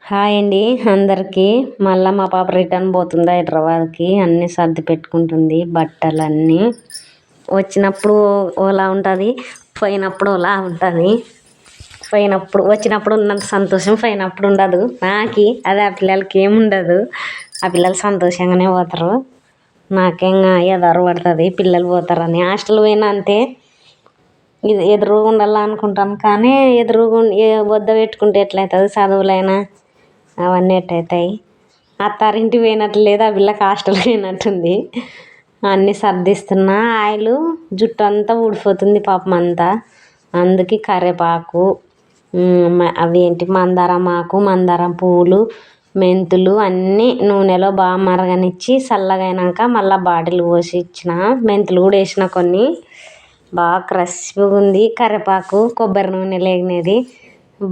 Hi అండి అందరికీ. మళ్ళీ మా పాప రిటర్న్ పోతుంది హైదరాబాద్కి. అన్నీ సర్ది పెట్టుకుంటుంది బట్టలన్నీ. వచ్చినప్పుడు ఓలా ఉంటుంది, పోయినప్పుడు ఓలా ఉంటుంది. వచ్చినప్పుడు ఉన్నంత సంతోషం పోయినప్పుడు ఉండదు. నాకు అది ఆ పిల్లలకి ఏముండదు. ఆ పిల్లలు సంతోషంగానే పోతారు. నాకేంగా ఎదరు పడుతుంది పిల్లలు పోతారని. హాస్టల్ పోయినా అంతే, ఇది ఎదురుగా ఉండాలి అనుకుంటాం కానీ ఎదురుగా వద్ద పెట్టుకుంటే ఎట్లయితుంది. చదువులైనా అవన్నీ ఎట్టయితాయి. అత్తారింటి పోయినట్లు లేదు, ఆ పిల్లకి హాస్టల్ పోయినట్టుంది. అన్నీ సర్దిస్తున్నా. ఆయిల్ జుట్టు అంతా ఊడిపోతుంది పాపం అంతా. అందుకే కరివేపాకు, అవి ఏంటి మందారం ఆకు, మందారం పువ్వులు, మెంతులు అన్నీ నూనెలో బాగా మరగనిచ్చి చల్లగైనాక మళ్ళీ బాటిల్ పోసి ఇచ్చిన. మెంతులు కూడా వేసిన కొన్ని. బాగా క్రష్గా ఉంది. కరివేపాకు కొబ్బరి నూనె లేగినది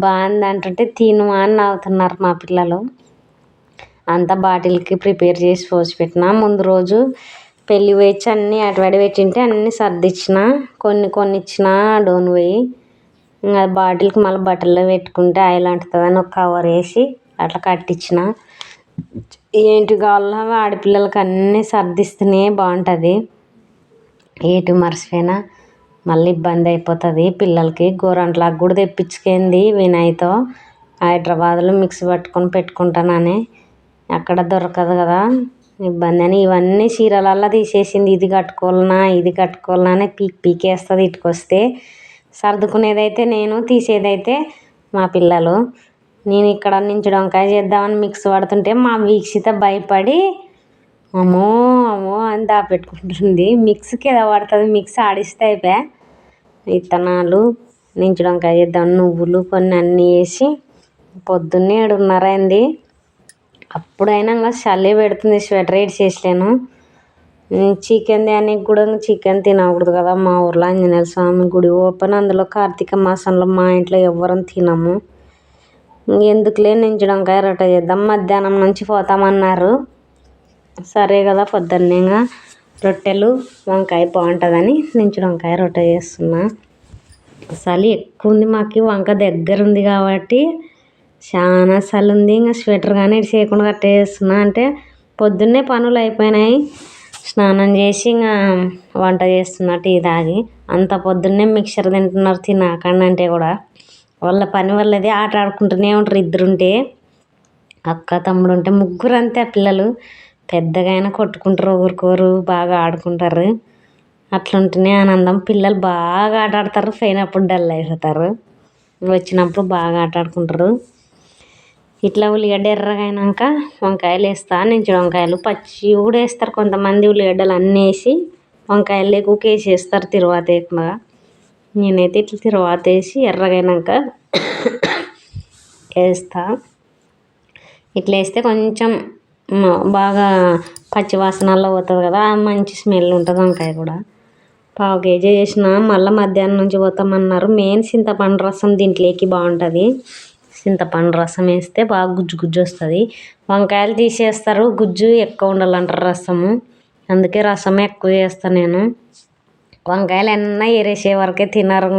బాగుంది అంటుంటే తిను అని నవ్వుతున్నారు మా పిల్లలు. అంతా బాటిల్కి ప్రిపేర్ చేసి పోసి పెట్టిన. ముందు రోజు పెళ్ళి పోయిచ్చి అన్నీ అటువడి పెట్టింటే అన్నీ సర్దిచ్చిన. కొన్ని ఇచ్చిన డోన్ పోయి. ఇంకా బాటిల్కి మళ్ళీ బట్టల్లో పెట్టుకుంటే ఆయిల్ అంటుతుందని ఒక కవర్ వేసి అట్లా కట్టించిన. ఏంటి కావాలో ఆడపిల్లలకి అన్నీ సర్దిస్తేనే బాగుంటుంది. ఏటు మర్చిపోయినా మళ్ళీ ఇబ్బంది అయిపోతుంది పిల్లలకి. గోరంట్లాకు కూడా తెప్పించుకుంది వినయ్తో. హైదరాబాద్లో మిక్సీ పట్టుకొని పెట్టుకుంటానని, అక్కడ దొరకదు కదా ఇబ్బంది అని ఇవన్నీ చీరలల్లా తీసేసింది. ఇది కట్టుకోవాలనా అని పీకేస్తుంది ఇటుకొస్తే. సర్దుకునేదైతే నేను, తీసేదైతే మా పిల్లలు. నేను ఇక్కడ నుంచి వంకాయ చేద్దామని మిక్సీ పడుతుంటే మా వీక్షిత భయపడి అమ్మో అమ్మో అని దాపెట్టుకుంటుంది. మిక్సీకి ఏదో పడుతుంది, మిక్సీ ఆడిస్తే అయిపోయా. విత్తనాలు వంకాయ చేద్దాం, నువ్వులు కొన్ని అన్నీ వేసి పొద్దున్నే 7:30 అయింది. అప్పుడైనా ఇంకా చలి పెడుతుంది. స్వెటర్ వేసేసలేను. చికెన్ దానికి కూడా చికెన్ తినకూడదు కదా. మా ఊర్లో ఆంజనేయ స్వామి గుడి ఓపెన్, అందులో కార్తీక మాసంలో మా ఇంట్లో ఎవ్వరం తినము. ఎందుకులే వంకాయ రొట్టె చేద్దాం, మధ్యాహ్నం నుంచి పోతామన్నారు. సరే కదా పొద్దున్నే ఇంకా రొట్టెలు వంకాయ బాగుంటుందని వంకాయ రొట్టె చేస్తున్నా. చలి ఎక్కువ ఉంది మాకు. వంక దగ్గర ఉంది కాబట్టి చాలా చలి ఉంది. ఇంకా స్వెటర్ కానీ ఇటు చేయకుండా కట్టేస్తున్నా. అంటే పొద్దున్నే పనులు అయిపోయినాయి. స్నానం చేసి ఇంకా వంట చేస్తున్నా టీ తాగి. అంత పొద్దున్నే మిక్చర్ తింటున్నారు తినకండి అంటే కూడా. వాళ్ళ పని వాళ్ళది ఆట ఆడుకుంటూనే ఉంటారు. ఇద్దరుంటే అక్క తమ్ముడు ఉంటే ముగ్గురు అంతే. ఆ పిల్లలు పెద్దగా అయినా కొట్టుకుంటారు, ఊరుకోరు, బాగా ఆడుకుంటారు. అట్లుంటేనే ఆనందం. పిల్లలు బాగా ఆట ఆడతారు, పోయినప్పుడు డల్ అయిపోతారు. వచ్చినప్పుడు బాగా ఆట ఆడుకుంటారు. ఇట్లా ఉల్లిగడ్డ ఎర్రగా అయినాక వంకాయలు వేస్తా. వంకాయలు పచ్చి కూడా వేస్తారు కొంతమంది. ఉల్లిగడ్డలు అన్నీ వేసి వంకాయలు ఎక్కువ వేసేస్తారు తిరువాత ఎక్కువగా. నేనైతే ఇట్లా తిరువాత వేసి ఎర్రగా అయినాక వేస్తా. ఇట్లా వేస్తే కొంచెం బాగా పచ్చి వాసనల్లో పోతుంది కదా, మంచి స్మెల్ ఉంటుంది వంకాయ కూడా. 1/2 కేజీ చేసిన. మళ్ళీ మధ్యాహ్నం నుంచి పోతామన్నారు. మెయిన్ చింతపండు రసం దీంట్లోకి బాగుంటుంది. చింతపండు రసం వేస్తే బాగా గుజ్జు గుజ్జు వస్తుంది. వంకాయలు తీసేస్తారు, గుజ్జు ఎక్కువ ఉండాలంటారు రసము. అందుకే రసమే ఎక్కువ చేస్తాను నేను. వంకాయలు ఎన్న ఏరేసే వరకే తినరు.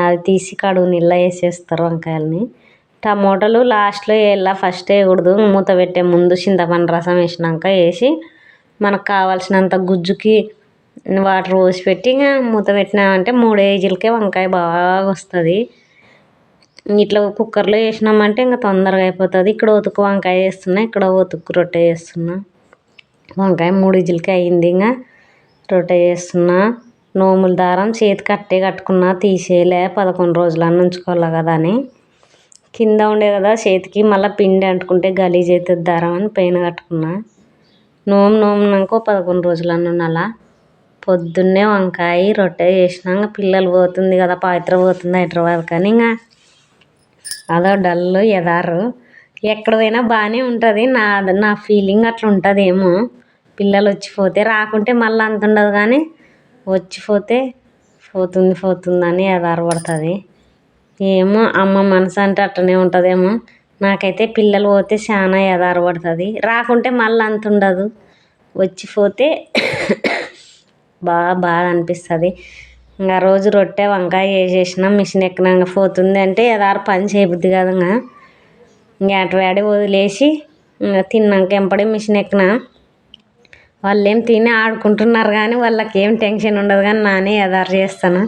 అది తీసి కడుగు నీళ్ళ వేసేస్తారు వంకాయలని. టమోటాలు లాస్ట్లో వేయాల, ఫస్ట్ వేయకూడదు. మూత పెట్టే ముందు చింతపండు రసం వేసినాక వేసి మనకు కావాల్సినంత గుజ్జుకి వాటర్ పోసి పెట్టి ఇంకా మూత పెట్టినామంటే 3 కేజీలకే వంకాయ బాగా వస్తుంది. ఇట్లా కుక్కర్లో వేసినామంటే ఇంకా తొందరగా అయిపోతుంది. ఇక్కడ ఉతుకు వంకాయ చేస్తున్నా, ఇక్కడ ఉతుకు రొట్టె చేస్తున్నా. వంకాయ 3 కేజీలకే అయింది. ఇంకా రొట్టె చేస్తున్నా. నోముల దారం చేతికి అట్టే కట్టుకున్నా, తీసేయలే. 11 రోజులన్నీ ఉంచుకోవాలి కదా అని. కింద ఉండే కదా చేతికి మళ్ళీ పిండి అంటుకుంటే గలీజ్ అవుతుంది దారం అని పైన కట్టుకున్నా. నోమునాక 11 రోజులన్నీ ఉండాలా. పొద్దున్నే వంకాయ రొట్టె చేసినాక పిల్లలు పోతుంది కదా, పవిత్ర పోతుంది హైదరాబాద్ కానీ ఇంకా అదో డల్లు ఎదారు. ఎక్కడ పోయినా బాగానే ఉంటుంది. నా ఫీలింగ్ అట్లా ఉంటుంది ఏమో. పిల్లలు వచ్చిపోతే రాకుంటే మళ్ళీ అంత ఉండదు కానీ వచ్చిపోతే పోతుందని ఎదారు పడుతుంది. ఏమో అమ్మ మనసు అంటే అట్లనే ఉంటుందేమో. నాకైతే పిల్లలు పోతే చాలా ఎదారు పడుతుంది. రాకుంటే మళ్ళీ అంత ఉండదు. వచ్చిపోతే బాగా అనిపిస్తుంది. ఇంకా రోజు రొట్టె వంకాయ చేసేసిన. మిషన్ ఎక్కినాక పోతుంది అంటే ఎదారు పని చేయబుద్ది కదా. ఇంకా అటు వాడి వదిలేసి ఇంకా తిన్నాక ఎంపడే మిషన్ ఎక్కిన వాళ్ళు ఏం తిని ఆడుకుంటున్నారు కానీ వాళ్ళకి ఏం టెన్షన్ ఉండదు కానీ నానే ఎదారు చేస్తాను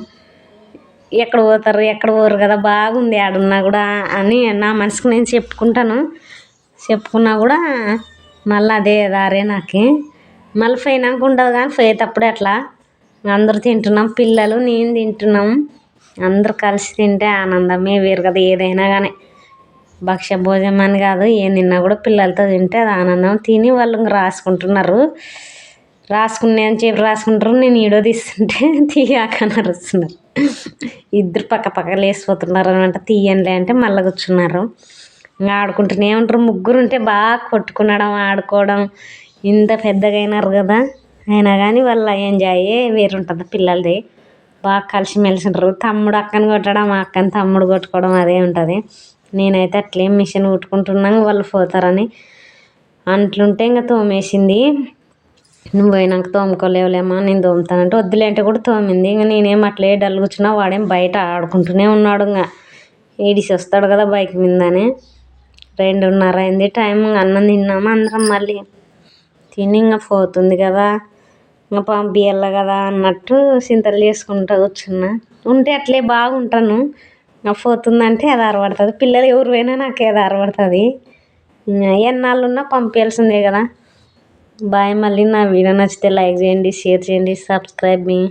ఎక్కడ పోతారు ఎక్కడ పోరు కదా బాగుంది ఆడున్నా కూడా అని నా మనసుకు నేను చెప్పుకున్నా కూడా మళ్ళీ అదే దారే నాకు మళ్ళీ పోయినాక ఉండదు కానీ పోయేటప్పుడే అట్లా అందరూ తింటున్నాం పిల్లలు నేను తింటున్నాం అందరూ కలిసి తింటే ఆనందమే వేరు కదా ఏదైనా కానీ భక్ష్య భోజనం అని కాదు ఏం తిన్నా కూడా పిల్లలతో తింటే అది ఆనందం తిని వాళ్ళు రాసుకునే అని చెప్పి రాసుకుంటారు నేను వీడియో తీస్తుంటే తీయాకని అరుస్తున్నారు ఇద్దరు పక్క లేసిపోతున్నారు అనమాట తీయండి అంటే మళ్ళీ కూర్చున్నారు ఇంకా ఆడుకుంటూనే ఉంటారు ముగ్గురు ఉంటే బాగా కొట్టుకునడం ఆడుకోవడం ఇంత పెద్దగా అయినారు కదా అయినా కానీ వాళ్ళ ఎంజాయే వేరుంటుంది పిల్లలది బాగా కలిసిమెలిసి ఉంటారు తమ్ముడు అక్కని కొట్టడం అక్కని తమ్ముడు కొట్టుకోవడం అదే ఉంటుంది నేనైతే అట్లేం మిషన్ కుట్టుకుంటున్నాను వాళ్ళు పోతారని అంట్లుంటే ఇంకా తోమేసింది నువ్వు పోయినాక తోముకోలేవులేమా నేను తోముతానంటే వద్దులే అంటే కూడా తోమింది ఇంకా నేనేం అట్లే డల్ కూర్చున్నా వాడేం బయట ఆడుకుంటూనే ఉన్నాడు ఇంకా ఏడిసి వస్తాడు కదా బైక్ మీదని 2:30 అయింది టైం అన్నం తిన్నాము అందరం మళ్ళీ తిని ఇంకా పోతుంది కదా ఇంకా పంపియాల కదా అన్నట్టు చింతలు చేసుకుంటూ కూర్చున్నా ఉంటే అట్లే బాగుంటాను ఇంకా పోతుందంటే అది ఆరబడుతుంది పిల్లలు ఎవరు పోయినా నాకు అది ఆరబడుతుంది ఎన్నాళ్ళు ఉన్నా పంపించాల్సిందే కదా బాయ్ మళ్ళీ నా వీడియో నచ్చితే లైక్ చేయండి షేర్ చేయండి సబ్స్క్రైబ్ మీ